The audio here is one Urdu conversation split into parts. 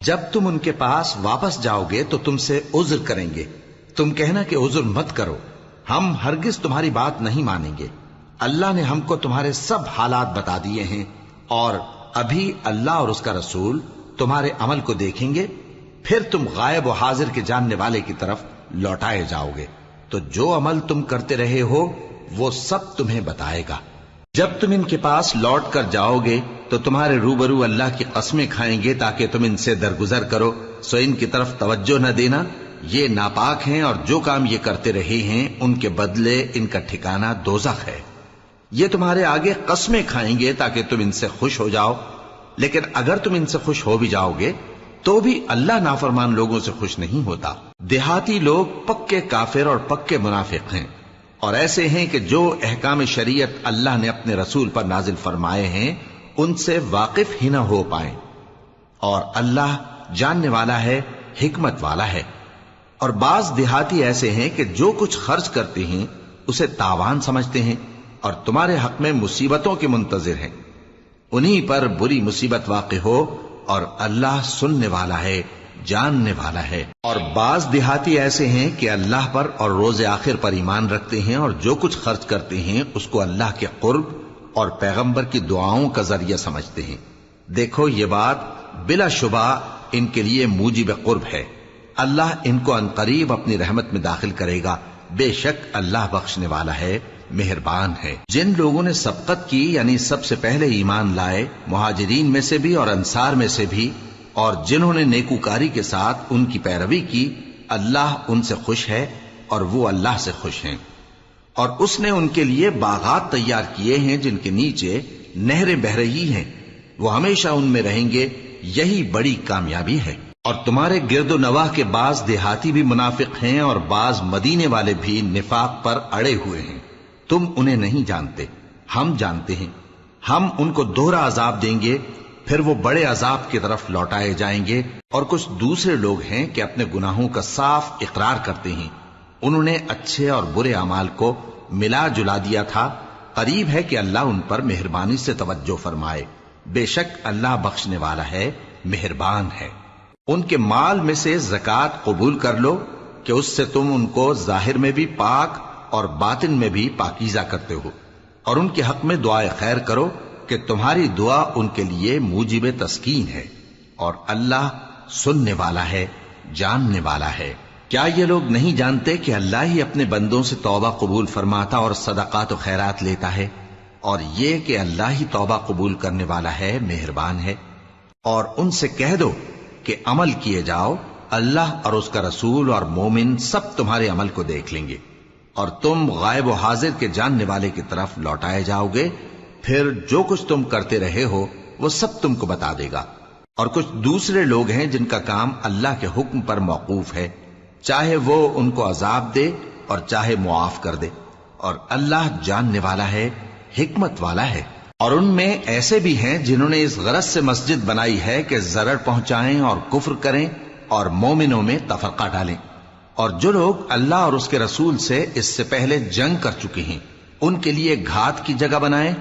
جب تم ان کے پاس واپس جاؤ گے تو تم سے عذر کریں گے، تم کہنا کہ عذر مت کرو، ہم ہرگز تمہاری بات نہیں مانیں گے۔ اللہ نے ہم کو تمہارے سب حالات بتا دیے ہیں، اور ابھی اللہ اور اس کا رسول تمہارے عمل کو دیکھیں گے، پھر تم غائب و حاضر کے جاننے والے کی طرف لوٹائے جاؤ گے، تو جو عمل تم کرتے رہے ہو وہ سب تمہیں بتائے گا۔ جب تم ان کے پاس لوٹ کر جاؤ گے تو تمہارے روبرو اللہ کی قسمیں کھائیں گے تاکہ تم ان سے درگزر کرو، سو ان کی طرف توجہ نہ دینا، یہ ناپاک ہیں، اور جو کام یہ کرتے رہے ہیں ان کے بدلے ان کا ٹھکانہ دوزخ ہے۔ یہ تمہارے آگے قسمیں کھائیں گے تاکہ تم ان سے خوش ہو جاؤ، لیکن اگر تم ان سے خوش ہو بھی جاؤ گے تو بھی اللہ نافرمان لوگوں سے خوش نہیں ہوتا۔ دیہاتی لوگ پکے کافر اور پکے منافق ہیں، اور ایسے ہیں کہ جو احکام شریعت اللہ نے اپنے رسول پر نازل فرمائے ہیں ان سے واقف ہی نہ ہو پائیں، اور اللہ جاننے والا ہے، حکمت والا ہے۔ اور بعض دیہاتی ایسے ہیں کہ جو کچھ خرچ کرتے ہیں اسے تاوان سمجھتے ہیں اور تمہارے حق میں مصیبتوں کے منتظر ہیں، انہی پر بری مصیبت واقع ہو، اور اللہ سننے والا ہے، جاننے والا ہے۔ اور بعض دیہاتی ایسے ہیں کہ اللہ پر اور روز آخر پر ایمان رکھتے ہیں، اور جو کچھ خرچ کرتے ہیں اس کو اللہ کے قرب اور پیغمبر کی دعاؤں کا ذریعہ سمجھتے ہیں۔ دیکھو یہ بات بلا شبہ ان کے لیے موجب قرب ہے، اللہ ان کو عنقریب اپنی رحمت میں داخل کرے گا، بے شک اللہ بخشنے والا ہے، مہربان ہے۔ جن لوگوں نے سبقت کی یعنی سب سے پہلے ایمان لائے، مہاجرین میں سے بھی اور انصار میں سے بھی، اور جنہوں نے نیکوکاری کے ساتھ ان کی پیروی کی، اللہ ان سے خوش ہے اور وہ اللہ سے خوش ہیں۔ اور اس نے ان کے لیے باغات تیار کیے ہیں جن کے نیچے نہریں بہ رہی ہیں، وہ ہمیشہ ان میں رہیں گے، یہی بڑی کامیابی ہے۔ اور تمہارے گرد و نواح کے بعض دیہاتی بھی منافق ہیں اور بعض مدینے والے بھی نفاق پر اڑے ہوئے ہیں، تم انہیں نہیں جانتے، ہم جانتے ہیں۔ ہم ان کو دوہرا عذاب دیں گے، پھر وہ بڑے عذاب کی طرف لوٹائے جائیں گے۔ اور کچھ دوسرے لوگ ہیں کہ اپنے گناہوں کا صاف اقرار کرتے ہیں، انہوں نے اچھے اور برے اعمال کو ملا جلا دیا تھا، قریب ہے کہ اللہ ان پر مہربانی سے توجہ فرمائے، بے شک اللہ بخشنے والا ہے، مہربان ہے۔ ان کے مال میں سے زکوٰۃ قبول کر لو کہ اس سے تم ان کو ظاہر میں بھی پاک اور باطن میں بھی پاکیزہ کرتے ہو، اور ان کے حق میں دعائے خیر کرو کہ تمہاری دعا ان کے لیے موجب تسکین ہے، اور اللہ سننے والا ہے، جاننے والا ہے۔ کیا یہ لوگ نہیں جانتے کہ اللہ ہی اپنے بندوں سے توبہ قبول فرماتا اور صدقات و خیرات لیتا ہے، اور یہ کہ اللہ ہی توبہ قبول کرنے والا ہے، مہربان ہے۔ اور ان سے کہہ دو کہ عمل کیے جاؤ، اللہ اور اس کا رسول اور مومن سب تمہارے عمل کو دیکھ لیں گے، اور تم غائب و حاضر کے جاننے والے کی طرف لوٹائے جاؤ گے، پھر جو کچھ تم کرتے رہے ہو وہ سب تم کو بتا دے گا۔ اور کچھ دوسرے لوگ ہیں جن کا کام اللہ کے حکم پر موقوف ہے، چاہے وہ ان کو عذاب دے اور چاہے معاف کر دے، اور اللہ جاننے والا ہے، حکمت والا ہے۔ اور ان میں ایسے بھی ہیں جنہوں نے اس غرض سے مسجد بنائی ہے کہ ضرر پہنچائیں اور کفر کریں اور مومنوں میں تفرقہ ڈالیں، اور جو لوگ اللہ اور اس کے رسول سے اس سے پہلے جنگ کر چکے ہیں ان کے لیے گھات کی جگہ بنائیں،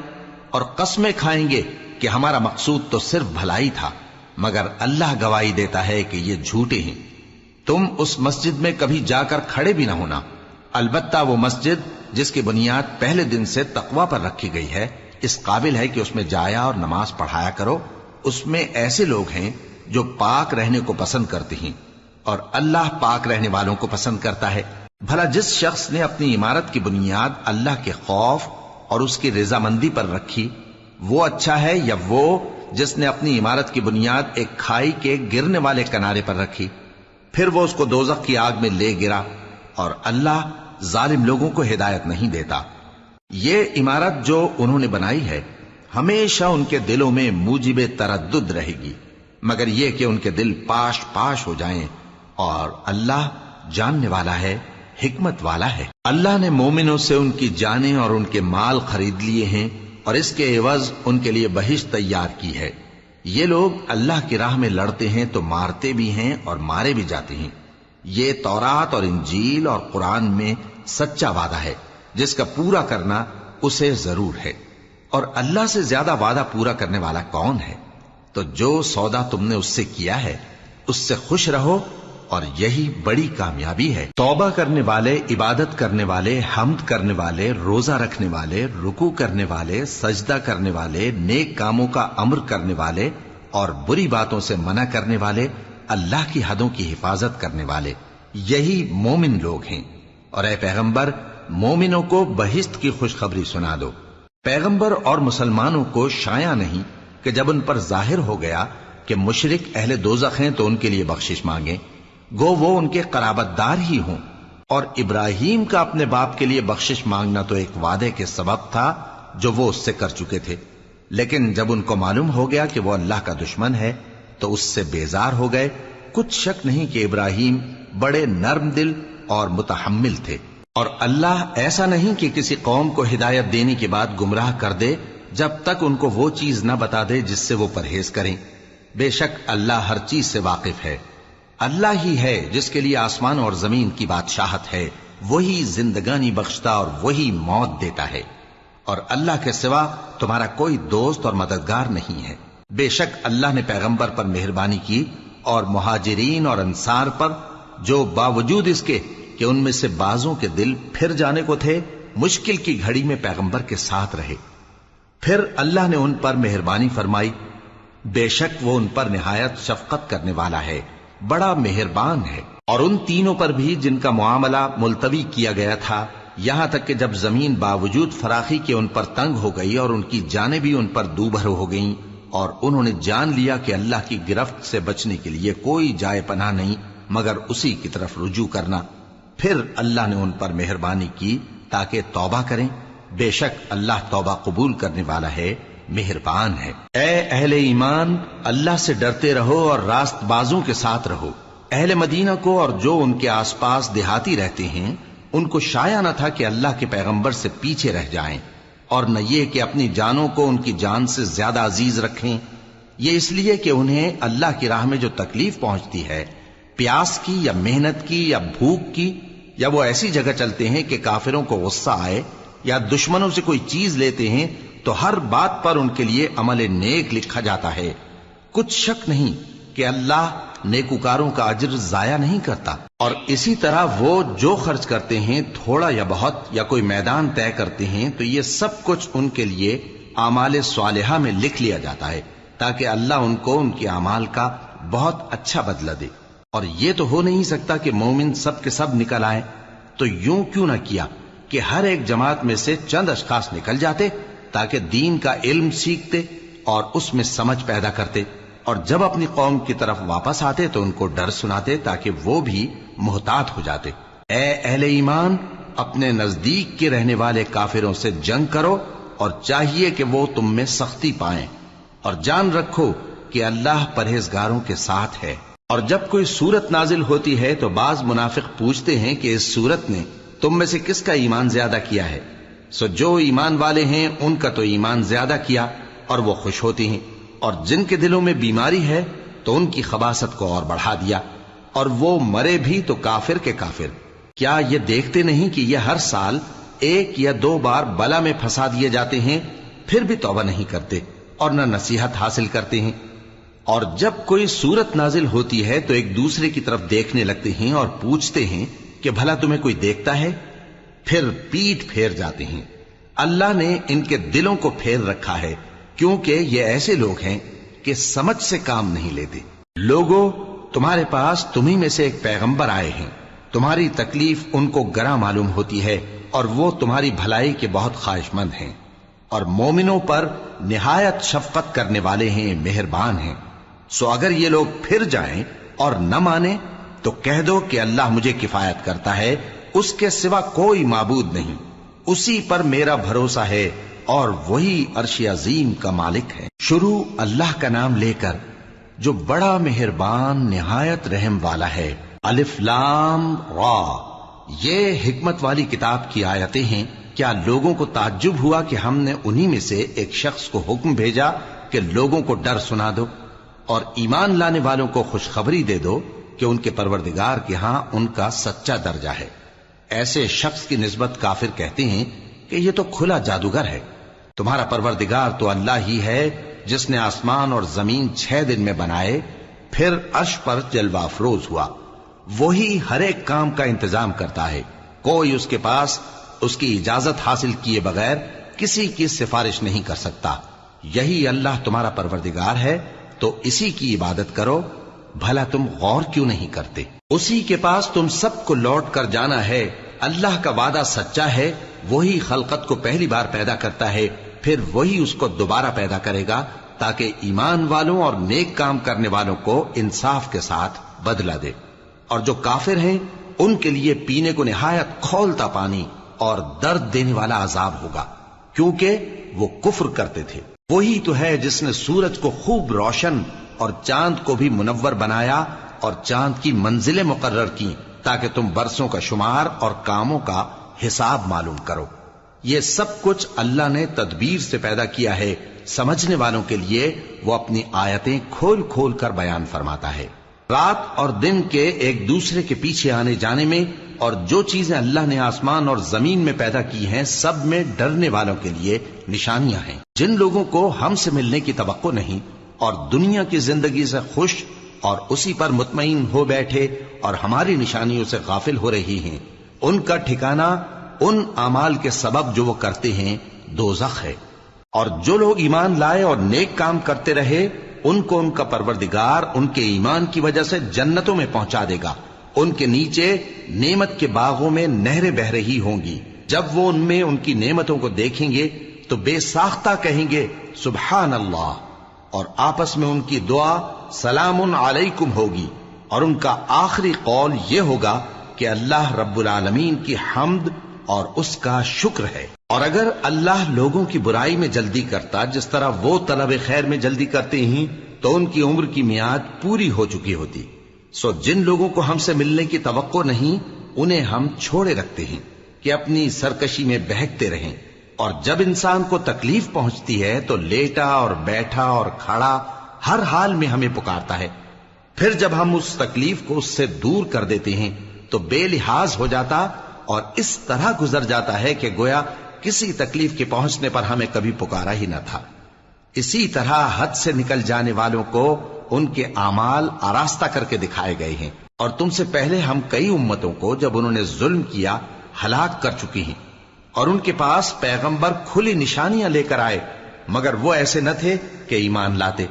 اور قسمیں کھائیں گے کہ ہمارا مقصود تو صرف بھلائی تھا، مگر اللہ گواہی دیتا ہے کہ یہ جھوٹے ہیں۔ تم اس مسجد میں کبھی جا کر کھڑے بھی نہ ہونا، البتہ وہ مسجد جس کی بنیاد پہلے دن سے تقوی پر رکھی گئی ہے اس قابل ہے کہ اس میں جایا اور نماز پڑھایا کرو۔ اس میں ایسے لوگ ہیں جو پاک رہنے کو پسند کرتے ہیں، اور اللہ پاک رہنے والوں کو پسند کرتا ہے۔ بھلا جس شخص نے اپنی عمارت کی بنیاد اللہ کے خوف اور اس کی رضامندی پر رکھی، وہ اچھا ہے یا وہ جس نے اپنی عمارت کی بنیاد ایک کھائی کے گرنے والے کنارے پر رکھی، پھر وہ اس کو دوزخ کی آگ میں لے گرا، اور اللہ ظالم لوگوں کو ہدایت نہیں دیتا۔ یہ عمارت جو انہوں نے بنائی ہے ہمیشہ ان کے دلوں میں موجب تردد رہے گی، مگر یہ کہ ان کے دل پاش پاش ہو جائیں، اور اللہ جاننے والا ہے، حکمت والا ہے۔ اللہ نے مومنوں سے ان کی جانیں اور ان کے مال خرید لیے ہیں، اور اس کے عوض ان کے لیے بہشت تیار کی ہے۔ یہ لوگ اللہ کی راہ میں لڑتے ہیں تو مارتے بھی ہیں اور مارے بھی جاتے ہیں۔ یہ تورات اور انجیل اور قرآن میں سچا وعدہ ہے جس کا پورا کرنا اسے ضرور ہے، اور اللہ سے زیادہ وعدہ پورا کرنے والا کون ہے؟ تو جو سودا تم نے اس سے کیا ہے اس سے خوش رہو اور یہی بڑی کامیابی ہے۔ توبہ کرنے والے، عبادت کرنے والے، حمد کرنے والے، روزہ رکھنے والے، رکوع کرنے والے، سجدہ کرنے والے، نیک کاموں کا امر کرنے والے اور بری باتوں سے منع کرنے والے، اللہ کی حدوں کی حفاظت کرنے والے، یہی مومن لوگ ہیں۔ اور اے پیغمبر، مومنوں کو بہشت کی خوشخبری سنا دو۔ پیغمبر اور مسلمانوں کو شایع نہیں کہ جب ان پر ظاہر ہو گیا کہ مشرک اہل دوزخ ہیں تو ان کے لیے بخشش مانگیں، گو وہ ان کے قرابت دار ہی ہوں۔ اور ابراہیم کا اپنے باپ کے لیے بخشش مانگنا تو ایک وعدے کے سبب تھا جو وہ اس سے کر چکے تھے، لیکن جب ان کو معلوم ہو گیا کہ وہ اللہ کا دشمن ہے تو اس سے بیزار ہو گئے۔ کچھ شک نہیں کہ ابراہیم بڑے نرم دل اور متحمل تھے، اور اللہ ایسا نہیں کہ کسی قوم کو ہدایت دینے کے بعد گمراہ کر دے جب تک ان کو وہ چیز نہ بتا دے جس سے وہ پرہیز کریں۔ بے شک اللہ ہر چیز سے واقف ہے۔ اللہ ہی ہے جس کے لیے آسمان اور زمین کی بادشاہت ہے، وہی زندگانی بخشتا اور وہی موت دیتا ہے، اور اللہ کے سوا تمہارا کوئی دوست اور مددگار نہیں ہے۔ بے شک اللہ نے پیغمبر پر مہربانی کی اور مہاجرین اور انصار پر، جو باوجود اس کے کہ ان میں سے بعضوں کے دل پھر جانے کو تھے، مشکل کی گھڑی میں پیغمبر کے ساتھ رہے۔ پھر اللہ نے ان پر مہربانی فرمائی، بے شک وہ ان پر نہایت شفقت کرنے والا ہے، بڑا مہربان ہے۔ اور ان تینوں پر بھی جن کا معاملہ ملتوی کیا گیا تھا، یہاں تک کہ جب زمین باوجود فراخی کے ان پر تنگ ہو گئی اور ان کی جانیں بھی ان پر دوبھر ہو گئیں، اور انہوں نے جان لیا کہ اللہ کی گرفت سے بچنے کے لیے کوئی جائے پناہ نہیں مگر اسی کی طرف رجوع کرنا، پھر اللہ نے ان پر مہربانی کی تاکہ توبہ کریں۔ بے شک اللہ توبہ قبول کرنے والا ہے، مہربان ہے۔ اے اہل ایمان، اللہ سے ڈرتے رہو اور راست بازوں کے ساتھ رہو۔ اہل مدینہ کو اور جو ان کے آس پاس دیہاتی رہتے ہیں، ان کو شایع نہ تھا کہ اللہ کے پیغمبر سے پیچھے رہ جائیں، اور نہ یہ کہ اپنی جانوں کو ان کی جان سے زیادہ عزیز رکھیں۔ یہ اس لیے کہ انہیں اللہ کی راہ میں جو تکلیف پہنچتی ہے، پیاس کی یا محنت کی یا بھوک کی، یا وہ ایسی جگہ چلتے ہیں کہ کافروں کو غصہ آئے یا دشمنوں سے کوئی چیز لیتے ہیں، تو ہر بات پر ان کے لیے عمل نیک لکھا جاتا ہے۔ کچھ شک نہیں کہ اللہ نیکوکاروں کا اجر ضائع نہیں کرتا۔ اور اسی طرح وہ جو خرچ کرتے ہیں، تھوڑا یا بہت، یا کوئی میدان طے کرتے ہیں، تو یہ سب کچھ ان کے لیے اعمال صالحہ میں لکھ لیا جاتا ہے، تاکہ اللہ ان کو ان کے اعمال کا بہت اچھا بدلہ دے۔ اور یہ تو ہو نہیں سکتا کہ مومن سب کے سب نکل آئیں، تو یوں کیوں نہ کیا کہ ہر ایک جماعت میں سے چند اشخاص نکل جاتے تاکہ دین کا علم سیکھتے اور اس میں سمجھ پیدا کرتے، اور جب اپنی قوم کی طرف واپس آتے تو ان کو ڈر سناتے تاکہ وہ بھی محتاط ہو جاتے۔ اے اہل ایمان، اپنے نزدیک کے رہنے والے کافروں سے جنگ کرو، اور چاہیے کہ وہ تم میں سختی پائیں، اور جان رکھو کہ اللہ پرہیزگاروں کے ساتھ ہے۔ اور جب کوئی سورت نازل ہوتی ہے تو بعض منافق پوچھتے ہیں کہ اس سورت نے تم میں سے کس کا ایمان زیادہ کیا ہے؟ سو جو ایمان والے ہیں ان کا تو ایمان زیادہ کیا، اور وہ خوش ہوتی ہیں، اور جن کے دلوں میں بیماری ہے تو ان کی خباثت کو اور بڑھا دیا، اور وہ مرے بھی تو کافر کے کافر۔ کیا یہ دیکھتے نہیں کہ یہ ہر سال 1 یا 2 بار بلا میں پھنسا دیے جاتے ہیں، پھر بھی توبہ نہیں کرتے اور نہ نصیحت حاصل کرتے ہیں؟ اور جب کوئی سورت نازل ہوتی ہے تو ایک دوسرے کی طرف دیکھنے لگتے ہیں اور پوچھتے ہیں کہ بھلا تمہیں کوئی دیکھتا ہے؟ پھر پیٹ پھیر جاتے ہیں۔ اللہ نے ان کے دلوں کو پھیر رکھا ہے، کیونکہ یہ ایسے لوگ ہیں کہ سمجھ سے کام نہیں لیتے۔ لوگوں، تمہارے پاس تمہیں میں سے ایک پیغمبر آئے ہیں، تمہاری تکلیف ان کو گراں معلوم ہوتی ہے، اور وہ تمہاری بھلائی کے بہت خواہش مند ہیں، اور مومنوں پر نہایت شفقت کرنے والے ہیں، مہربان ہیں۔ سو اگر یہ لوگ پھر جائیں اور نہ مانیں تو کہہ دو کہ اللہ مجھے کفایت کرتا ہے، اس کے سوا کوئی معبود نہیں، اسی پر میرا بھروسہ ہے، اور وہی عرش عظیم کا مالک ہے۔ شروع اللہ کا نام لے کر جو بڑا مہربان نہایت رحم والا ہے۔ الف لام را، یہ حکمت والی کتاب کی آیتیں ہیں۔ کیا لوگوں کو تعجب ہوا کہ ہم نے انہی میں سے ایک شخص کو حکم بھیجا کہ لوگوں کو ڈر سنا دو اور ایمان لانے والوں کو خوشخبری دے دو کہ ان کے پروردگار کے ہاں ان کا سچا درجہ ہے۔ ایسے شخص کی نسبت کافر کہتے ہیں کہ یہ تو کھلا جادوگر ہے۔ تمہارا پروردگار تو اللہ ہی ہے جس نے آسمان اور زمین 6 دن میں بنائے، پھر عرش پر جلوہ افروز ہوا۔ وہی ہر ایک کام کا انتظام کرتا ہے، کوئی اس کے پاس اس کی اجازت حاصل کیے بغیر کسی کی سفارش نہیں کر سکتا۔ یہی اللہ تمہارا پروردگار ہے، تو اسی کی عبادت کرو، بھلا تم غور کیوں نہیں کرتے؟ اسی کے پاس تم سب کو لوٹ کر جانا ہے۔ اللہ کا وعدہ سچا ہے، وہی خلقت کو پہلی بار پیدا کرتا ہے، پھر وہی اس کو دوبارہ پیدا کرے گا، تاکہ ایمان والوں اور نیک کام کرنے والوں کو انصاف کے ساتھ بدلہ دے۔ اور جو کافر ہیں ان کے لیے پینے کو نہایت کھولتا پانی اور درد دینے والا عذاب ہوگا، کیونکہ وہ کفر کرتے تھے۔ وہی تو ہے جس نے سورج کو خوب روشن اور چاند کو بھی منور بنایا اور چاند کی منزلیں مقرر کی، تاکہ تم برسوں کا شمار اور کاموں کا حساب معلوم کرو۔ یہ سب کچھ اللہ نے تدبیر سے پیدا کیا ہے، سمجھنے والوں کے لیے وہ اپنی آیتیں کھول کھول کر بیان فرماتا ہے۔ رات اور دن کے ایک دوسرے کے پیچھے آنے جانے میں اور جو چیزیں اللہ نے آسمان اور زمین میں پیدا کی ہیں سب میں ڈرنے والوں کے لیے نشانیاں ہیں۔ جن لوگوں کو ہم سے ملنے کی توقع نہیں اور دنیا کی زندگی سے خوش اور اسی پر مطمئن ہو بیٹھے اور ہماری نشانیوں سے غافل ہو رہی ہیں، ان کا ٹھکانہ ان اعمال کے سبب جو وہ کرتے ہیں دوزخ ہے۔ اور جو لوگ ایمان لائے اور نیک کام کرتے رہے ان کو ان کا پروردگار ان کے ایمان کی وجہ سے جنتوں میں پہنچا دے گا، ان کے نیچے نعمت کے باغوں میں نہریں بہ رہی ہوں گی۔ جب وہ ان میں ان کی نعمتوں کو دیکھیں گے تو بے ساختہ کہیں گے سبحان اللہ، اور آپس میں ان کی دعا سلام علیکم ہوگی، اور ان کا آخری قول یہ ہوگا کہ اللہ رب العالمین کی حمد اور اس کا شکر ہے۔ اور اگر اللہ لوگوں کی برائی میں جلدی کرتا جس طرح وہ طلب خیر میں جلدی کرتے ہیں تو ان کی عمر کی میعاد پوری ہو چکی ہوتی۔ سو جن لوگوں کو ہم سے ملنے کی توقع نہیں انہیں ہم چھوڑے رکھتے ہیں کہ اپنی سرکشی میں بہکتے رہیں، اور جب انسان کو تکلیف پہنچتی ہے تو لیٹا اور بیٹھا اور کھڑا ہر حال میں ہمیں پکارتا ہے، پھر جب ہم اس تکلیف کو اس سے دور کر دیتے ہیں تو بے لحاظ ہو جاتا اور اس طرح گزر جاتا ہے کہ گویا کسی تکلیف کے پہنچنے پر ہمیں کبھی پکارا ہی نہ تھا۔ اسی طرح حد سے نکل جانے والوں کو ان کے اعمال آراستہ کر کے دکھائے گئے ہیں، اور تم سے پہلے ہم کئی امتوں کو جب انہوں نے ظلم کیا ہلاک کر چکی ہیں، اور ان کے پاس پیغمبر کھلی نشانیاں لے کر آئے مگر وہ ایسے نہ تھے کہ ایمان لاتے۔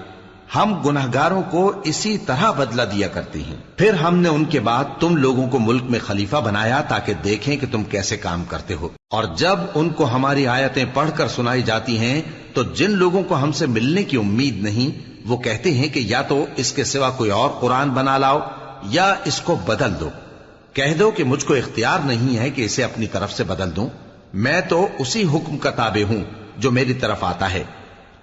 ہم گنہگاروں کو اسی طرح بدلہ دیا کرتے ہیں۔ پھر ہم نے ان کے بعد تم لوگوں کو ملک میں خلیفہ بنایا تاکہ دیکھیں کہ تم کیسے کام کرتے ہو، اور جب ان کو ہماری آیتیں پڑھ کر سنائی جاتی ہیں تو جن لوگوں کو ہم سے ملنے کی امید نہیں وہ کہتے ہیں کہ یا تو اس کے سوا کوئی اور قرآن بنا لاؤ یا اس کو بدل دو۔ کہہ دو کہ مجھ کو اختیار نہیں ہے کہ اسے اپنی طرف سے بدل دوں، میں تو اسی حکم کا تابع ہوں جو میری طرف آتا ہے۔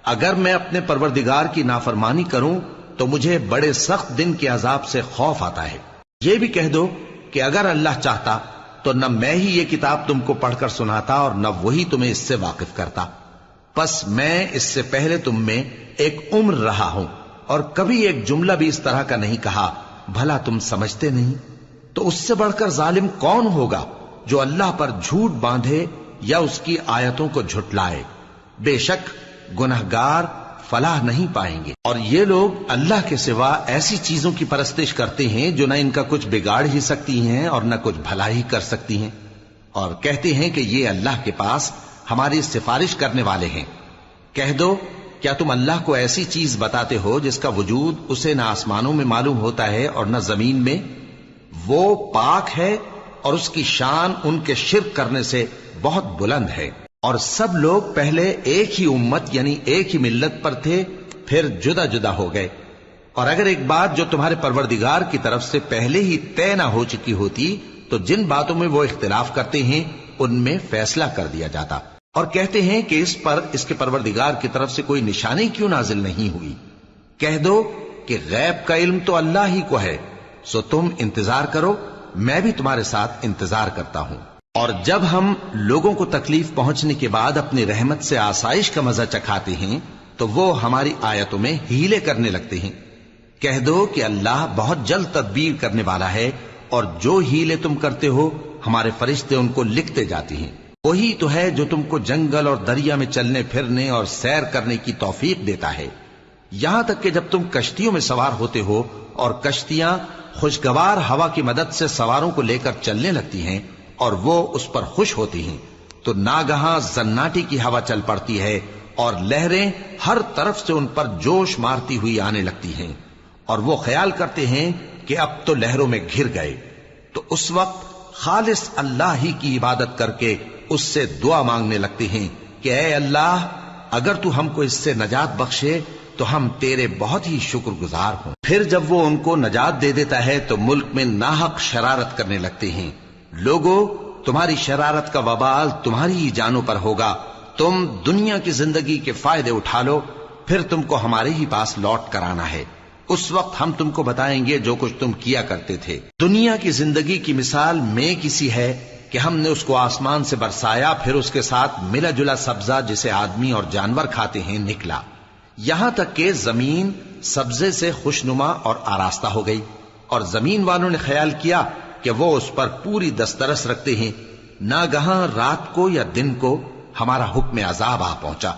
اگر میں اپنے پروردگار کی نافرمانی کروں تو مجھے بڑے سخت دن کے عذاب سے خوف آتا ہے۔ یہ بھی کہہ دو کہ اگر اللہ چاہتا تو نہ میں ہی یہ کتاب تم کو پڑھ کر سناتا اور نہ وہی تمہیں اس سے واقف کرتا، پس میں اس سے پہلے تم میں ایک عمر رہا ہوں اور کبھی ایک جملہ بھی اس طرح کا نہیں کہا، بھلا تم سمجھتے نہیں؟ تو اس سے بڑھ کر ظالم کون ہوگا جو اللہ پر جھوٹ باندھے یا اس کی آیتوں کو جھٹلائے؟ بے شک گنہگار فلاح نہیں پائیں گے۔ اور یہ لوگ اللہ کے سوا ایسی چیزوں کی پرستش کرتے ہیں جو نہ ان کا کچھ بگاڑ ہی سکتی ہیں اور نہ کچھ بھلا ہی کر سکتی ہیں، اور کہتے ہیں کہ یہ اللہ کے پاس ہماری سفارش کرنے والے ہیں۔ کہہ دو کیا تم اللہ کو ایسی چیز بتاتے ہو جس کا وجود اسے نہ آسمانوں میں معلوم ہوتا ہے اور نہ زمین میں؟ وہ پاک ہے اور اس کی شان ان کے شرک کرنے سے بہت بلند ہے۔ اور سب لوگ پہلے ایک ہی امت یعنی ایک ہی ملت پر تھے، پھر جدا جدا ہو گئے۔ اور اگر ایک بات جو تمہارے پروردگار کی طرف سے پہلے ہی طے نہ ہو چکی ہوتی تو جن باتوں میں وہ اختلاف کرتے ہیں ان میں فیصلہ کر دیا جاتا۔ اور کہتے ہیں کہ اس پر اس کے پروردگار کی طرف سے کوئی نشانی کیوں نازل نہیں ہوئی؟ کہہ دو کہ غیب کا علم تو اللہ ہی کو ہے، سو تم انتظار کرو، میں بھی تمہارے ساتھ انتظار کرتا ہوں۔ اور جب ہم لوگوں کو تکلیف پہنچنے کے بعد اپنی رحمت سے آسائش کا مزہ چکھاتے ہیں تو وہ ہماری آیتوں میں ہیلے کرنے لگتے ہیں۔ کہہ دو کہ اللہ بہت جلد تدبیر کرنے والا ہے، اور جو ہیلے تم کرتے ہو ہمارے فرشتے ان کو لکھتے جاتے ہیں۔ وہی تو ہے جو تم کو جنگل اور دریا میں چلنے پھرنے اور سیر کرنے کی توفیق دیتا ہے، یہاں تک کہ جب تم کشتیوں میں سوار ہوتے ہو اور کشتیاں خوشگوار ہوا کی مدد سے سواروں کو لے کر چلنے لگتی ہیں اور وہ اس پر خوش ہوتی ہیں، تو ناگہاں زناٹی کی ہوا چل پڑتی ہے اور لہریں ہر طرف سے ان پر جوش مارتی ہوئی آنے لگتی ہیں، اور وہ خیال کرتے ہیں کہ اب تو لہروں میں گھر گئے، تو اس وقت خالص اللہ ہی کی عبادت کر کے اس سے دعا مانگنے لگتے ہیں کہ اے اللہ، اگر تو ہم کو اس سے نجات بخشے تو ہم تیرے بہت ہی شکر گزار ہوں۔ پھر جب وہ ان کو نجات دے دیتا ہے تو ملک میں ناحق شرارت کرنے لگتے ہیں۔ لوگو، تمہاری شرارت کا وبال تمہاری ہی جانوں پر ہوگا، تم دنیا کی زندگی کے فائدے اٹھا لو، پھر تم کو ہمارے ہی پاس لوٹ کر آنا ہے، اس وقت ہم تم کو بتائیں گے جو کچھ تم کیا کرتے تھے۔ دنیا کی زندگی کی مثال میں کسی ہے کہ ہم نے اس کو آسمان سے برسایا، پھر اس کے ساتھ ملا جلا سبزہ جسے آدمی اور جانور کھاتے ہیں نکلا، یہاں تک کہ زمین سبزے سے خوشنما اور آراستہ ہو گئی، اور زمین والوں نے خیال کیا کہ وہ اس پر پوری دسترس رکھتے ہیں۔ ناگہاں رات کو یا دن کو ہمارا حکم عذاب آ پہنچا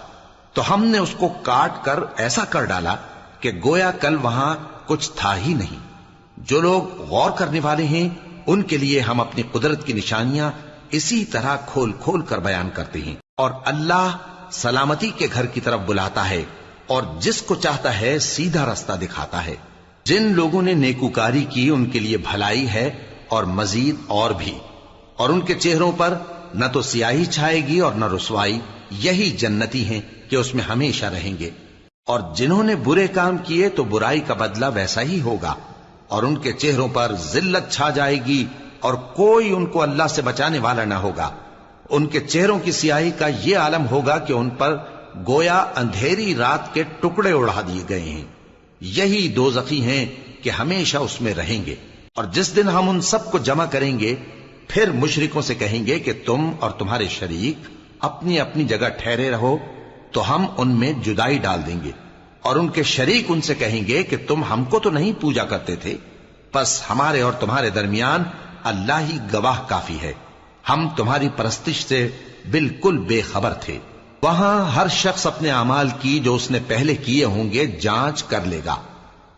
تو ہم نے اس کو کاٹ کر ایسا کر ڈالا کہ گویا کل وہاں کچھ تھا ہی نہیں۔ جو لوگ غور کرنے والے ہیں ان کے لیے ہم اپنی قدرت کی نشانیاں اسی طرح کھول کھول کر بیان کرتے ہیں، اور اللہ سلامتی کے گھر کی طرف بلاتا ہے اور جس کو چاہتا ہے سیدھا رستہ دکھاتا ہے۔ جن لوگوں نے نیکوکاری کی ان کے لیے بھلائی ہے اور مزید اور بھی، اور ان کے چہروں پر نہ تو سیاہی چھائے گی اور نہ رسوائی، یہی جنتی ہیں کہ اس میں ہمیشہ رہیں گے۔ اور جنہوں نے برے کام کیے تو برائی کا بدلہ ویسا ہی ہوگا، اور ان کے چہروں پر ذلت چھا جائے گی اور کوئی ان کو اللہ سے بچانے والا نہ ہوگا۔ ان کے چہروں کی سیاہی کا یہ عالم ہوگا کہ ان پر گویا اندھیری رات کے ٹکڑے اڑا دیے گئے ہیں، یہی دوزخی ہیں کہ ہمیشہ اس میں رہیں گے۔ اور جس دن ہم ان سب کو جمع کریں گے پھر مشرکوں سے کہیں گے کہ تم اور تمہارے شریک اپنی اپنی جگہ ٹھہرے رہو، تو ہم ان میں جدائی ڈال دیں گے، اور ان کے شریک ان سے کہیں گے کہ تم ہم کو تو نہیں پوجا کرتے تھے، بس ہمارے اور تمہارے درمیان اللہ ہی گواہ کافی ہے، ہم تمہاری پرستش سے بالکل بے خبر تھے۔ وہاں ہر شخص اپنے اعمال کی جو اس نے پہلے کیے ہوں گے جانچ کر لے گا،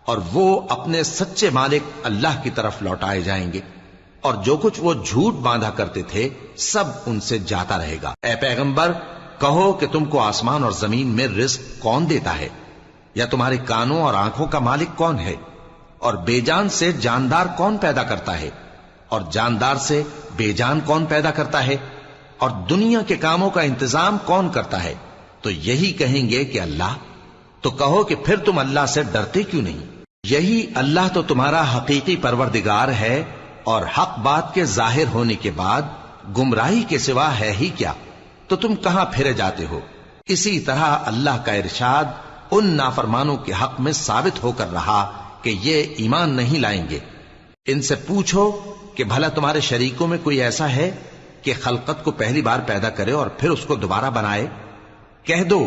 اور وہ اپنے سچے مالک اللہ کی طرف لوٹائے جائیں گے، اور جو کچھ وہ جھوٹ باندھا کرتے تھے سب ان سے جاتا رہے گا۔ اے پیغمبر، کہو کہ تم کو آسمان اور زمین میں رزق کون دیتا ہے، یا تمہارے کانوں اور آنکھوں کا مالک کون ہے، اور بے جان سے جاندار کون پیدا کرتا ہے، اور جاندار سے بے جان کون پیدا کرتا ہے، اور دنیا کے کاموں کا انتظام کون کرتا ہے؟ تو یہی کہیں گے کہ اللہ۔ تو کہو کہ پھر تم اللہ سے ڈرتے کیوں نہیں؟ یہی اللہ تو تمہارا حقیقی پروردگار ہے، اور حق بات کے ظاہر ہونے کے بعد گمراہی کے سوا ہے ہی کیا، تو تم کہاں پھرے جاتے ہو؟ اسی طرح اللہ کا ارشاد ان نافرمانوں کے حق میں ثابت ہو کر رہا کہ یہ ایمان نہیں لائیں گے۔ ان سے پوچھو کہ بھلا تمہارے شریکوں میں کوئی ایسا ہے کہ خلقت کو پہلی بار پیدا کرے اور پھر اس کو دوبارہ بنائے؟ کہہ دو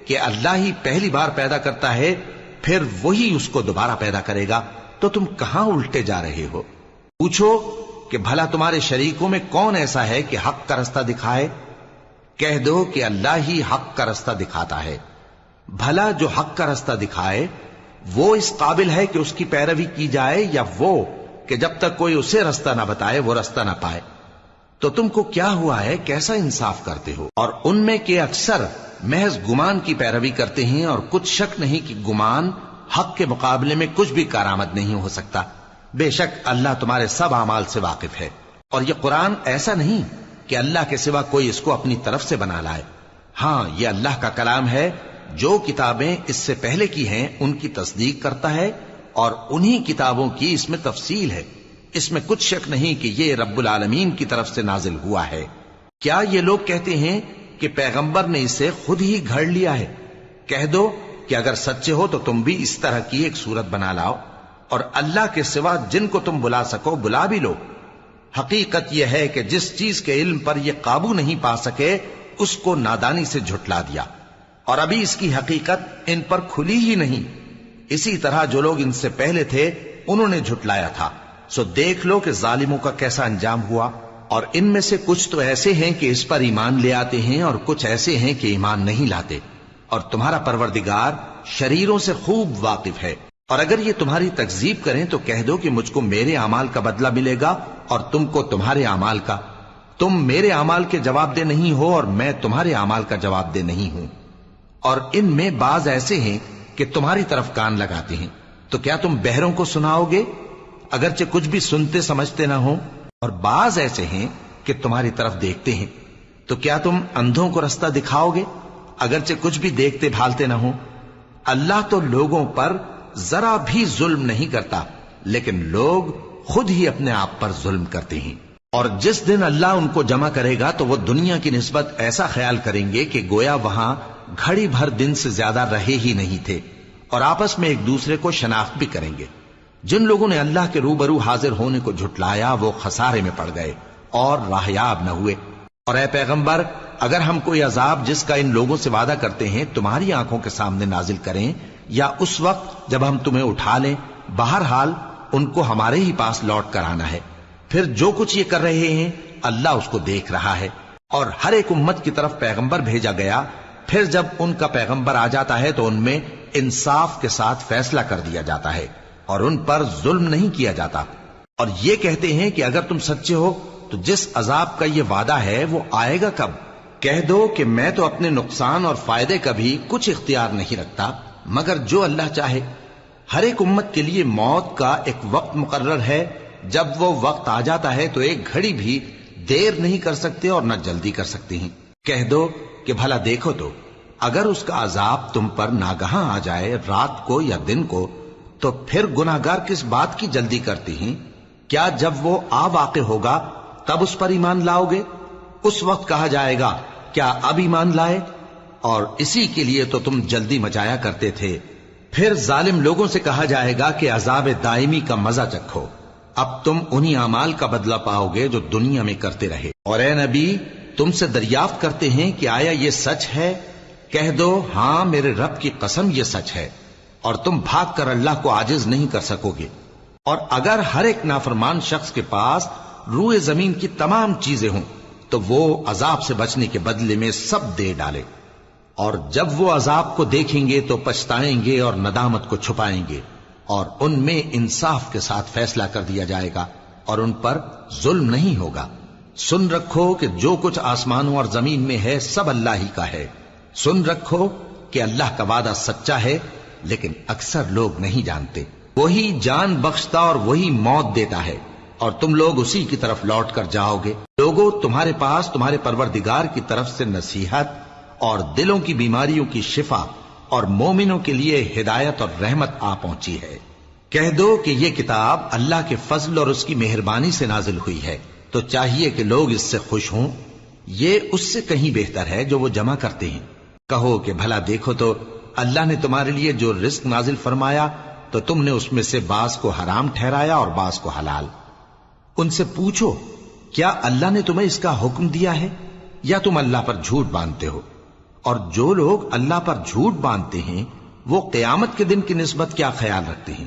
کہ اللہ ہی پہلی بار پیدا کرتا ہے، پھر وہی اس کو دوبارہ پیدا کرے گا، تو تم کہاں الٹے جا رہے ہو؟ پوچھو کہ بھلا تمہارے شریکوں میں کون ایسا ہے کہ حق کا رستہ دکھائے؟ کہہ دو کہ اللہ ہی حق کا رستہ دکھاتا ہے۔ بھلا جو حق کا رستہ دکھائے وہ اس قابل ہے کہ اس کی پیروی کی جائے، یا وہ کہ جب تک کوئی اسے رستہ نہ بتائے وہ رستہ نہ پائے؟ تو تم کو کیا ہوا ہے، کیسا انصاف کرتے ہو؟ اور ان میں کے اکثر محض گمان کی پیروی کرتے ہیں، اور کچھ شک نہیں کہ گمان حق کے مقابلے میں کچھ بھی کارآمد نہیں ہو سکتا۔ بے شک اللہ تمہارے سب اعمال سے واقف ہے، اور یہ قرآن ایسا نہیں کہ اللہ کے سوا کوئی اس کو اپنی طرف سے بنا لائے۔ ہاں، یہ اللہ کا کلام ہے، جو کتابیں اس سے پہلے کی ہیں ان کی تصدیق کرتا ہے، اور انہی کتابوں کی اس میں تفصیل ہے۔ اس میں کچھ شک نہیں کہ یہ رب العالمین کی طرف سے نازل ہوا ہے۔ کیا یہ لوگ کہتے ہیں کہ پیغمبر نے اسے خود ہی گھڑ لیا ہے؟ کہہ دو کہ اگر سچے ہو تو تم بھی اس طرح کی ایک صورت بنا لاؤ، اور اللہ کے سوا جن کو تم بلا سکو بلا بھی لو۔ حقیقت یہ ہے کہ جس چیز کے علم پر یہ قابو نہیں پا سکے اس کو نادانی سے جھٹلا دیا، اور ابھی اس کی حقیقت ان پر کھلی ہی نہیں۔ اسی طرح جو لوگ ان سے پہلے تھے انہوں نے جھٹلایا تھا، سو دیکھ لو کہ ظالموں کا کیسا انجام ہوا۔ اور ان میں سے کچھ تو ایسے ہیں کہ اس پر ایمان لے آتے ہیں، اور کچھ ایسے ہیں کہ ایمان نہیں لاتے، اور تمہارا پروردگار شریروں سے خوب واقف ہے۔ اور اگر یہ تمہاری تکذیب کریں تو کہہ دو کہ مجھ کو میرے اعمال کا بدلہ ملے گا اور تم کو تمہارے اعمال کا. تم میرے اعمال کے جواب دہ نہیں ہو اور میں تمہارے اعمال کا جواب دہ نہیں ہوں. اور ان میں بعض ایسے ہیں کہ تمہاری طرف کان لگاتے ہیں، تو کیا تم بہروں کو سناؤ گے اگرچہ کچھ بھی سنتے سمجھتے نہ ہو؟ اور بعض ایسے ہیں کہ تمہاری طرف دیکھتے ہیں، تو کیا تم اندھوں کو رستہ دکھاؤ گے اگرچہ کچھ بھی دیکھتے بھالتے نہ ہو؟ اللہ تو لوگوں پر ذرا بھی ظلم نہیں کرتا، لیکن لوگ خود ہی اپنے آپ پر ظلم کرتے ہیں. اور جس دن اللہ ان کو جمع کرے گا تو وہ دنیا کی نسبت ایسا خیال کریں گے کہ گویا وہاں گھڑی بھر دن سے زیادہ رہے ہی نہیں تھے، اور آپس میں ایک دوسرے کو شناخت بھی کریں گے. جن لوگوں نے اللہ کے روبرو حاضر ہونے کو جھٹلایا وہ خسارے میں پڑ گئے اور راہیاب نہ ہوئے. اور اے پیغمبر، اگر ہم کوئی عذاب جس کا ان لوگوں سے وعدہ کرتے ہیں تمہاری آنکھوں کے سامنے نازل کریں یا اس وقت جب ہم تمہیں اٹھا لیں، بہرحال ان کو ہمارے ہی پاس لوٹ کر آنا ہے. پھر جو کچھ یہ کر رہے ہیں اللہ اس کو دیکھ رہا ہے. اور ہر ایک امت کی طرف پیغمبر بھیجا گیا، پھر جب ان کا پیغمبر آ جاتا ہے تو ان میں انصاف کے ساتھ فیصلہ کر دیا جاتا ہے اور ان پر ظلم نہیں کیا جاتا. اور یہ کہتے ہیں کہ اگر تم سچے ہو تو جس عذاب کا یہ وعدہ ہے وہ آئے گا کب؟ کہہ دو کہ میں تو اپنے نقصان اور فائدے کا بھی کچھ اختیار نہیں رکھتا مگر جو اللہ چاہے. ہر ایک امت کے لیے موت کا ایک وقت مقرر ہے، جب وہ وقت آ جاتا ہے تو ایک گھڑی بھی دیر نہیں کر سکتے اور نہ جلدی کر سکتے ہیں. کہہ دو کہ بھلا دیکھو تو اگر اس کا عذاب تم پر ناگہاں آ جائے رات کو یا دن کو تو پھر گناہگار کس بات کی جلدی کرتے ہیں؟ کیا جب وہ آ واقع ہوگا تب اس پر ایمان لاؤ گے؟ اس وقت کہا جائے گا کیا اب ایمان لائے؟ اور اسی کے لیے تو تم جلدی مچایا کرتے تھے. پھر ظالم لوگوں سے کہا جائے گا کہ عذاب دائمی کا مزہ چکھو، اب تم انہی اعمال کا بدلہ پاؤ گے جو دنیا میں کرتے رہے. اور اے نبی، تم سے دریافت کرتے ہیں کہ آیا یہ سچ ہے؟ کہہ دو ہاں میرے رب کی قسم یہ سچ ہے، اور تم بھاگ کر اللہ کو عاجز نہیں کر سکو گے. اور اگر ہر ایک نافرمان شخص کے پاس روئے زمین کی تمام چیزیں ہوں تو وہ عذاب سے بچنے کے بدلے میں سب دے ڈالے، اور جب وہ عذاب کو دیکھیں گے تو پچھتائیں گے اور ندامت کو چھپائیں گے، اور ان میں انصاف کے ساتھ فیصلہ کر دیا جائے گا اور ان پر ظلم نہیں ہوگا. سن رکھو کہ جو کچھ آسمانوں اور زمین میں ہے سب اللہ ہی کا ہے. سن رکھو کہ اللہ کا وعدہ سچا ہے لیکن اکثر لوگ نہیں جانتے. وہی جان بخشتا اور وہی موت دیتا ہے اور تم لوگ اسی کی طرف لوٹ کر جاؤ گے. لوگوں، تمہارے پاس تمہارے پروردگار کی طرف سے نصیحت اور دلوں کی بیماریوں کی شفا اور مومنوں کے لیے ہدایت اور رحمت آ پہنچی ہے. کہہ دو کہ یہ کتاب اللہ کے فضل اور اس کی مہربانی سے نازل ہوئی ہے، تو چاہیے کہ لوگ اس سے خوش ہوں. یہ اس سے کہیں بہتر ہے جو وہ جمع کرتے ہیں. کہو کہ بھلا دیکھو تو اللہ نے تمہارے لیے جو رزق نازل فرمایا تو تم نے اس میں سے بعض کو حرام ٹھہرایا اور بعض کو حلال. ان سے پوچھو کیا اللہ نے تمہیں اس کا حکم دیا ہے یا تم اللہ پر جھوٹ باندھتے ہو؟ اور جو لوگ اللہ پر جھوٹ باندھتے ہیں وہ قیامت کے دن کی نسبت کیا خیال رکھتے ہیں؟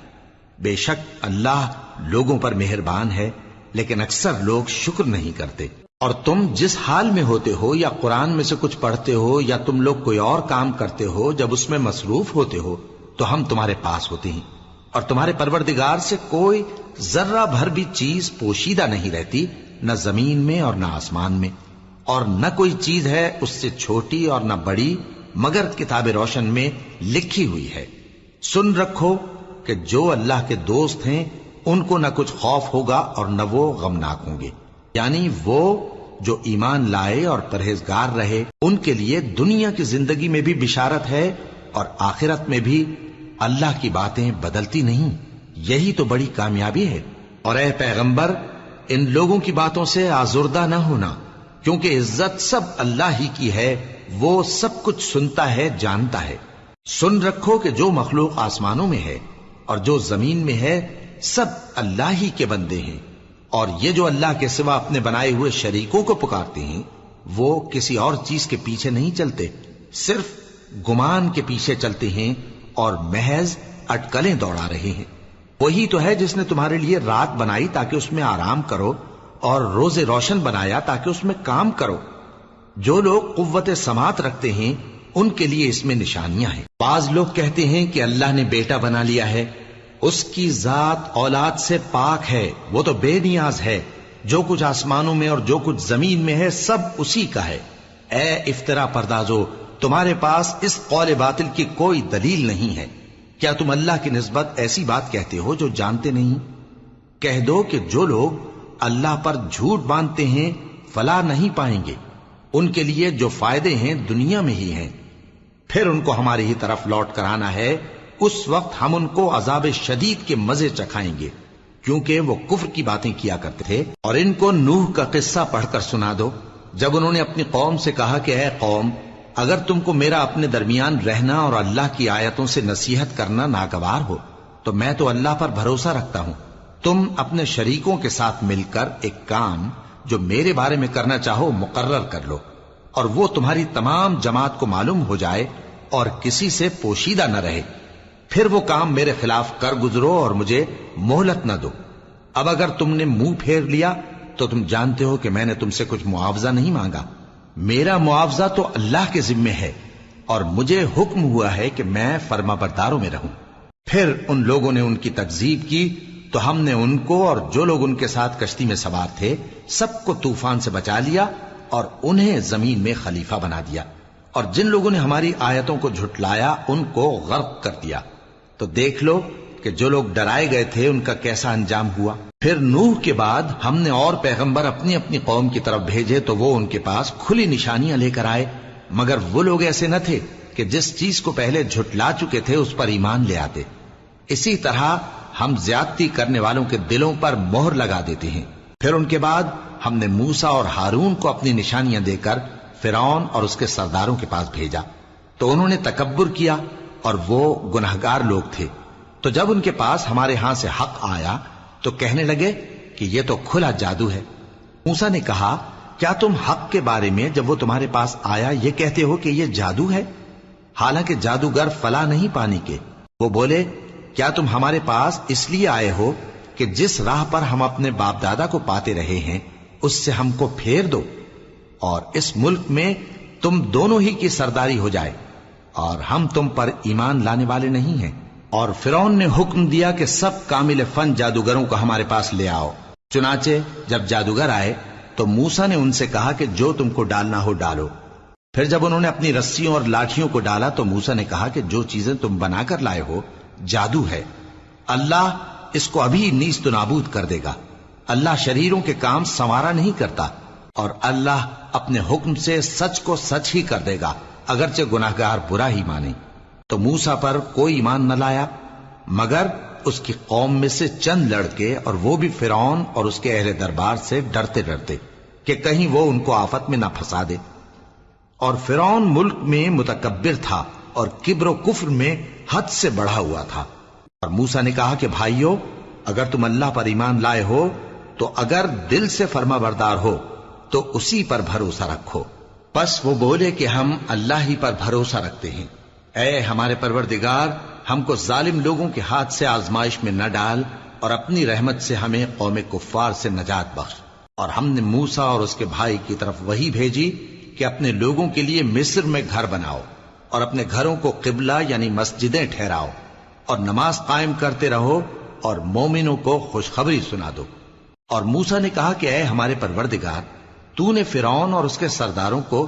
بے شک اللہ لوگوں پر مہربان ہے لیکن اکثر لوگ شکر نہیں کرتے. اور تم جس حال میں ہوتے ہو یا قرآن میں سے کچھ پڑھتے ہو یا تم لوگ کوئی اور کام کرتے ہو، جب اس میں مصروف ہوتے ہو تو ہم تمہارے پاس ہوتے ہیں، اور تمہارے پروردگار سے کوئی ذرہ بھر بھی چیز پوشیدہ نہیں رہتی، نہ زمین میں اور نہ آسمان میں، اور نہ کوئی چیز ہے اس سے چھوٹی اور نہ بڑی مگر کتاب روشن میں لکھی ہوئی ہے. سن رکھو کہ جو اللہ کے دوست ہیں ان کو نہ کچھ خوف ہوگا اور نہ وہ غمناک ہوں گے. یعنی وہ جو ایمان لائے اور پرہیزگار رہے ان کے لیے دنیا کی زندگی میں بھی بشارت ہے اور آخرت میں بھی. اللہ کی باتیں بدلتی نہیں، یہی تو بڑی کامیابی ہے. اور اے پیغمبر، ان لوگوں کی باتوں سے آزردہ نہ ہونا، کیونکہ عزت سب اللہ ہی کی ہے، وہ سب کچھ سنتا ہے، جانتا ہے. سن رکھو کہ جو مخلوق آسمانوں میں ہے اور جو زمین میں ہے سب اللہ ہی کے بندے ہیں، اور یہ جو اللہ کے سوا اپنے بنائے ہوئے شریکوں کو پکارتے ہیں وہ کسی اور چیز کے پیچھے نہیں چلتے، صرف گمان کے پیچھے چلتے ہیں اور محض اٹکلیں دوڑا رہے ہیں. وہی تو ہے جس نے تمہارے لیے رات بنائی تاکہ اس میں آرام کرو اور روز روشن بنایا تاکہ اس میں کام کرو. جو لوگ قوت سماعت رکھتے ہیں ان کے لیے اس میں نشانیاں ہیں. بعض لوگ کہتے ہیں کہ اللہ نے بیٹا بنا لیا ہے، اس کی ذات اولاد سے پاک ہے، وہ تو بے نیاز ہے، جو کچھ آسمانوں میں اور جو کچھ زمین میں ہے سب اسی کا ہے۔ اے افترا پردازو، تمہارے پاس اس قول باطل کی کوئی دلیل نہیں ہے، کیا تم اللہ کی نسبت ایسی بات کہتے ہو جو جانتے نہیں؟ کہہ دو کہ جو لوگ اللہ پر جھوٹ باندھتے ہیں فلاح نہیں پائیں گے، ان کے لیے جو فائدے ہیں دنیا میں ہی ہیں، پھر ان کو ہماری ہی طرف لوٹ کر آنا ہے، اس وقت ہم ان کو عذاب شدید کے مزے چکھائیں گے، کیونکہ وہ کفر کی باتیں کیا کرتے تھے۔ اور ان کو نوح کا قصہ پڑھ کر سنا دو، جب انہوں نے اپنی قوم سے کہا کہ اے قوم، اگر تم کو میرا اپنے درمیان رہنا اور اللہ کی آیتوں سے نصیحت کرنا ناگوار ہو تو میں تو اللہ پر بھروسہ رکھتا ہوں، تم اپنے شریکوں کے ساتھ مل کر ایک کام جو میرے بارے میں کرنا چاہو مقرر کر لو، اور وہ تمہاری تمام جماعت کو معلوم ہو جائے اور کسی سے پوشیدہ نہ رہے، پھر وہ کام میرے خلاف کر گزرو اور مجھے مہلت نہ دو۔ اب اگر تم نے منہ پھیر لیا تو تم جانتے ہو کہ میں نے تم سے کچھ معاوضہ نہیں مانگا، میرا معاوضہ تو اللہ کے ذمے ہے، اور مجھے حکم ہوا ہے کہ میں فرما برداروں میں رہوں۔ پھر ان لوگوں نے ان کی تکذیب کی تو ہم نے ان کو اور جو لوگ ان کے ساتھ کشتی میں سوار تھے سب کو طوفان سے بچا لیا اور انہیں زمین میں خلیفہ بنا دیا، اور جن لوگوں نے ہماری آیتوں کو جھٹلایا ان کو غرق کر دیا۔ تو دیکھ لو کہ جو لوگ ڈرائے گئے تھے ان کا کیسا انجام ہوا۔ پھر نوح کے بعد ہم نے اور پیغمبر اپنی اپنی قوم کی طرف بھیجے تو وہ ان کے پاس کھلی نشانیاں لے کر آئے، مگر وہ لوگ ایسے نہ تھے کہ جس چیز کو پہلے جھٹلا چکے تھے اس پر ایمان لے آتے۔ اسی طرح ہم زیادتی کرنے والوں کے دلوں پر مہر لگا دیتے ہیں۔ پھر ان کے بعد ہم نے موسیٰ اور ہارون کو اپنی نشانیاں دے کر فرعون اور اس کے سرداروں کے پاس بھیجا، تو انہوں نے تکبر کیا اور وہ گناہگار لوگ تھے۔ تو جب ان کے پاس ہمارے ہاں سے حق آیا تو کہنے لگے کہ یہ تو کھلا جادو ہے۔ موسیٰ نے کہا، کیا تم حق کے بارے میں جب وہ تمہارے پاس آیا یہ کہتے ہو کہ یہ جادو ہے، حالانکہ جادوگر فلاح نہیں پانے کے؟ وہ بولے، کیا تم ہمارے پاس اس لیے آئے ہو کہ جس راہ پر ہم اپنے باپ دادا کو پاتے رہے ہیں اس سے ہم کو پھیر دو، اور اس ملک میں تم دونوں ہی کی سرداری ہو جائے، اور ہم تم پر ایمان لانے والے نہیں ہیں؟ اور فرعون نے حکم دیا کہ سب کامل فن جادوگروں کو ہمارے پاس لے آؤ۔ چنانچہ جب جادوگر آئے تو موسیٰ نے ان سے کہا کہ جو تم کو ڈالنا ہو ڈالو۔ پھر جب انہوں نے اپنی رسیوں اور لاٹھیوں کو ڈالا تو موسیٰ نے کہا کہ جو چیزیں تم بنا کر لائے ہو جادو ہے، اللہ اس کو ابھی نیست و نابود کر دے گا۔ اللہ شریروں کے کام سنوارا نہیں کرتا، اور اللہ اپنے حکم سے سچ کو سچ ہی کر دے گا، اگرچہ گناہگار برا ہی مانے۔ تو موسیٰ پر کوئی ایمان نہ لایا مگر اس کی قوم میں سے چند لڑکے، اور وہ بھی فرعون اور اس کے اہل دربار سے ڈرتے ڈرتے کہ کہیں وہ ان کو آفت میں نہ پھنسا دے۔ اور فرعون ملک میں متکبر تھا اور کبر و کفر میں حد سے بڑھا ہوا تھا۔ اور موسیٰ نے کہا کہ بھائیو، اگر تم اللہ پر ایمان لائے ہو تو اگر دل سے فرما بردار ہو تو اسی پر بھروسہ رکھو۔ پس وہ بولے کہ ہم اللہ ہی پر بھروسہ رکھتے ہیں۔ اے ہمارے پروردگار، ہم کو ظالم لوگوں کے ہاتھ سے آزمائش میں نہ ڈال، اور اپنی رحمت سے ہمیں قوم کفار سے نجات بخش۔ اور ہم نے موسیٰ اور اس کے بھائی کی طرف وحی بھیجی کہ اپنے لوگوں کے لیے مصر میں گھر بناؤ، اور اپنے گھروں کو قبلہ یعنی مسجدیں ٹھہراؤ، اور نماز قائم کرتے رہو، اور مومنوں کو خوشخبری سنا دو۔ اور موسیٰ نے کہا کہ اے ہمارے پروردگار، تو نے فرعون اور اس کے سرداروں کو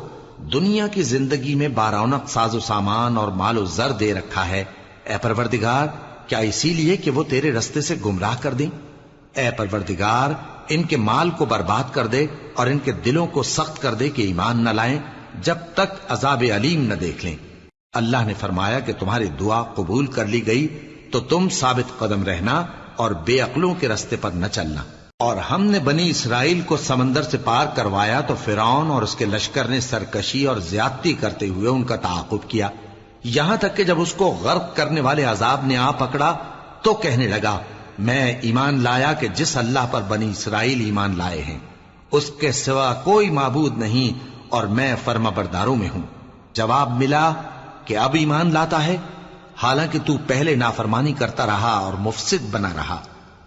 دنیا کی زندگی میں بارونق ساز و سامان اور مال و زر دے رکھا ہے، اے پروردگار کیا اسی لیے کہ وہ تیرے رستے سے گمراہ کر دیں؟ اے پروردگار ان کے مال کو برباد کر دے اور ان کے دلوں کو سخت کر دے کہ ایمان نہ لائیں جب تک عذاب علیم نہ دیکھ لیں۔ اللہ نے فرمایا کہ تمہاری دعا قبول کر لی گئی تو تم ثابت قدم رہنا اور بے عقلوں کے رستے پر نہ چلنا۔ اور ہم نے بنی اسرائیل کو سمندر سے پار کروایا تو فرعون اور اس کے لشکر نے سرکشی اور زیادتی کرتے ہوئے ان کا تعاقب کیا، یہاں تک کہ جب اس کو غرق کرنے والے عذاب نے آ پکڑا تو کہنے لگا، میں ایمان لایا کہ جس اللہ پر بنی اسرائیل ایمان لائے ہیں اس کے سوا کوئی معبود نہیں، اور میں فرما برداروں میں ہوں۔ جواب ملا کہ اب ایمان لاتا ہے، حالانکہ تو پہلے نافرمانی کرتا رہا اور مفسد بنا رہا،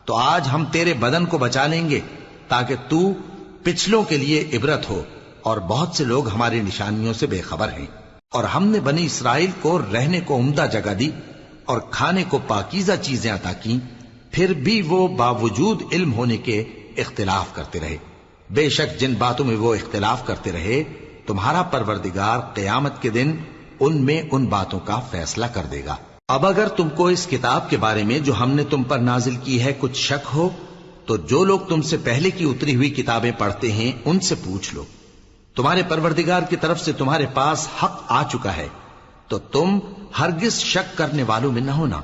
تو آج ہم تیرے بدن کو بچا لیں گے تاکہ تو پچھلوں کے لیے عبرت ہو، اور بہت سے لوگ ہماری نشانیوں سے بے خبر ہیں۔ اور ہم نے بنی اسرائیل کو رہنے کو عمدہ جگہ دی، اور کھانے کو پاکیزہ چیزیں عطا کی، پھر بھی وہ باوجود علم ہونے کے اختلاف کرتے رہے۔ بے شک جن باتوں میں وہ اختلاف کرتے رہے تمہارا پروردگار قیامت کے دن ان میں ان باتوں کا فیصلہ کر دے گا۔ اب اگر تم کو اس کتاب کے بارے میں جو ہم نے تم پر نازل کی ہے کچھ شک ہو تو جو لوگ تم سے پہلے کی اتری ہوئی کتابیں پڑھتے ہیں ان سے پوچھ لو۔ تمہارے پروردگار کی طرف سے تمہارے پاس حق آ چکا ہے تو تم ہرگز شک کرنے والوں میں نہ ہونا،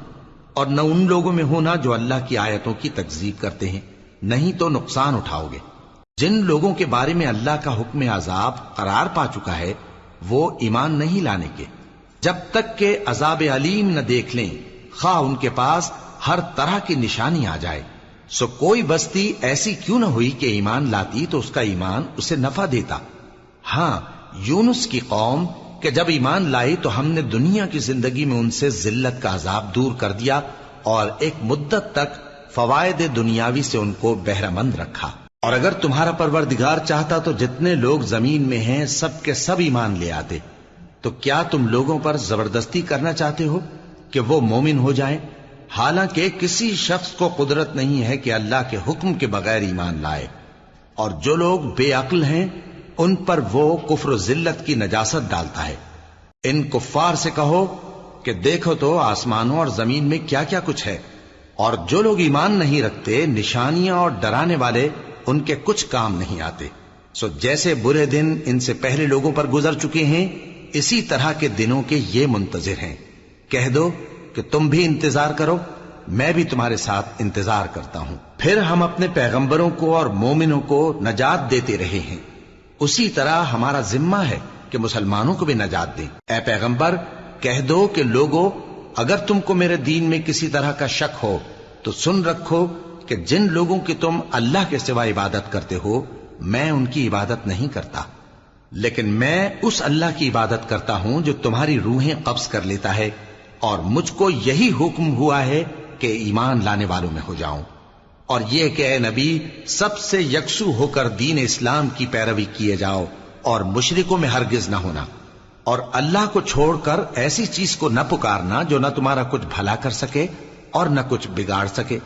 اور نہ ان لوگوں میں ہونا جو اللہ کی آیتوں کی تکذیب کرتے ہیں، نہیں تو نقصان اٹھاؤ گے۔ جن لوگوں کے بارے میں اللہ کا حکم عذاب قرار پا چکا ہے وہ ایمان نہیں لانے کے جب تک کہ عذاب علیم نہ دیکھ لیں، خواہ ان کے پاس ہر طرح کی نشانی آ جائے۔ سو کوئی بستی ایسی کیوں نہ ہوئی کہ ایمان لاتی تو اس کا ایمان اسے نفع دیتا۔ ہاں، یونس کی قوم کہ جب ایمان لائی تو ہم نے دنیا کی زندگی میں ان سے ذلت کا عذاب دور کر دیا اور ایک مدت تک فوائد دنیاوی سے ان کو بہرہ مند رکھا۔ اور اگر تمہارا پروردگار چاہتا تو جتنے لوگ زمین میں ہیں سب کے سب ایمان لے آتے، تو کیا تم لوگوں پر زبردستی کرنا چاہتے ہو کہ وہ مومن ہو جائیں؟ حالانکہ کسی شخص کو قدرت نہیں ہے کہ اللہ کے حکم کے بغیر ایمان لائے، اور جو لوگ بے عقل ہیں ان پر وہ کفر و ذلت کی نجاست ڈالتا ہے۔ ان کفار سے کہو کہ دیکھو تو آسمانوں اور زمین میں کیا کیا کچھ ہے، اور جو لوگ ایمان نہیں رکھتے نشانیاں اور ڈرانے والے ان کے کچھ کام نہیں آتے۔ سو جیسے برے دن ان سے پہلے لوگوں پر گزر چکے ہیں اسی طرح کے دنوں کے یہ منتظر ہیں۔ کہہ دو کہ تم بھی انتظار کرو، میں بھی تمہارے ساتھ انتظار کرتا ہوں۔ پھر ہم اپنے پیغمبروں کو اور مومنوں کو نجات دیتے رہے ہیں، اسی طرح ہمارا ذمہ ہے کہ مسلمانوں کو بھی نجات دیں۔ اے پیغمبر کہہ دو کہ لوگو اگر تم کو میرے دین میں کسی طرح کا شک ہو تو سن رکھو کہ جن لوگوں کی تم اللہ کے سوا عبادت کرتے ہو میں ان کی عبادت نہیں کرتا، لیکن میں اس اللہ کی عبادت کرتا ہوں جو تمہاری روحیں قبض کر لیتا ہے، اور مجھ کو یہی حکم ہوا ہے کہ ایمان لانے والوں میں ہو جاؤں، اور یہ کہ اے نبی سب سے یکسو ہو کر دین اسلام کی پیروی کیے جاؤ اور مشرکوں میں ہرگز نہ ہونا، اور اللہ کو چھوڑ کر ایسی چیز کو نہ پکارنا جو نہ تمہارا کچھ بھلا کر سکے اور نہ کچھ بگاڑ سکے۔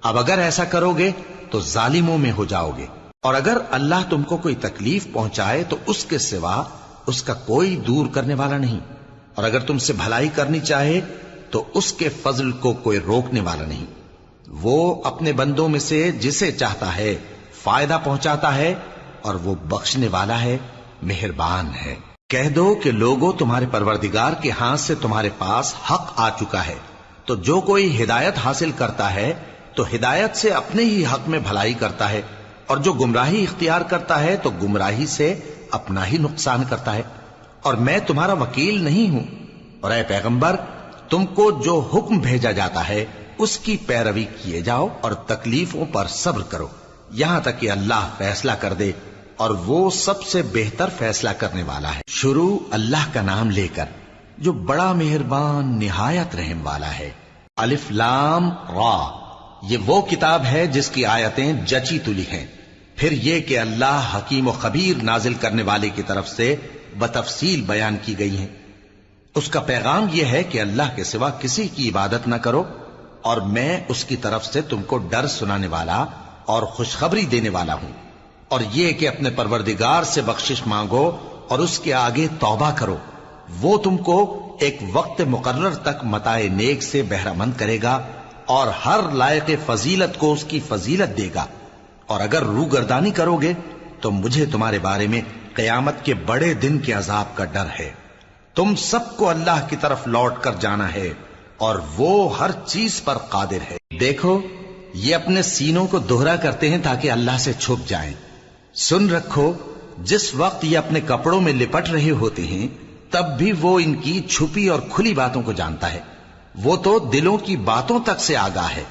اب اگر ایسا کرو گے تو ظالموں میں ہو جاؤ گے، اور اگر اللہ تم کو کوئی تکلیف پہنچائے تو اس کے سوا اس کا کوئی دور کرنے والا نہیں، اور اگر تم سے بھلائی کرنی چاہے تو اس کے فضل کو کوئی روکنے والا نہیں۔ وہ اپنے بندوں میں سے جسے چاہتا ہے فائدہ پہنچاتا ہے، اور وہ بخشنے والا ہے، مہربان ہے۔ کہہ دو کہ لوگوں تمہارے پروردگار کے ہاتھ سے تمہارے پاس حق آ چکا ہے، تو جو کوئی ہدایت حاصل کرتا ہے تو ہدایت سے اپنے ہی حق میں بھلائی کرتا ہے، اور جو گمراہی اختیار کرتا ہے تو گمراہی سے اپنا ہی نقصان کرتا ہے، اور میں تمہارا وکیل نہیں ہوں۔ اور اے پیغمبر تم کو جو حکم بھیجا جاتا ہے اس کی پیروی کیے جاؤ اور تکلیفوں پر صبر کرو یہاں تک کہ اللہ فیصلہ کر دے، اور وہ سب سے بہتر فیصلہ کرنے والا ہے۔ شروع اللہ کا نام لے کر جو بڑا مہربان نہایت رحم والا ہے۔ الف لام را، یہ وہ کتاب ہے جس کی آیتیں جچی تلی ہیں۔ پھر یہ کہ اللہ حکیم و خبیر نازل کرنے والے کی طرف سے بتفصیل بیان کی گئی ہیں۔ اس کا پیغام یہ ہے کہ اللہ کے سوا کسی کی عبادت نہ کرو، اور میں اس کی طرف سے تم کو ڈر سنانے والا اور خوشخبری دینے والا ہوں، اور یہ کہ اپنے پروردگار سے بخشش مانگو اور اس کے آگے توبہ کرو، وہ تم کو ایک وقت مقرر تک متاع نیک سے بہرہ مند کرے گا، اور ہر لائق فضیلت کو اس کی فضیلت دے گا۔ اور اگر روگردانی کرو گے تو مجھے تمہارے بارے میں قیامت کے بڑے دن کے عذاب کا ڈر ہے۔ تم سب کو اللہ کی طرف لوٹ کر جانا ہے، اور وہ ہر چیز پر قادر ہے۔ دیکھو یہ اپنے سینوں کو دوہرا کرتے ہیں تاکہ اللہ سے چھپ جائیں۔ سن رکھو جس وقت یہ اپنے کپڑوں میں لپٹ رہے ہوتے ہیں تب بھی وہ ان کی چھپی اور کھلی باتوں کو جانتا ہے، وہ تو دلوں کی باتوں تک سے آگاہ ہے۔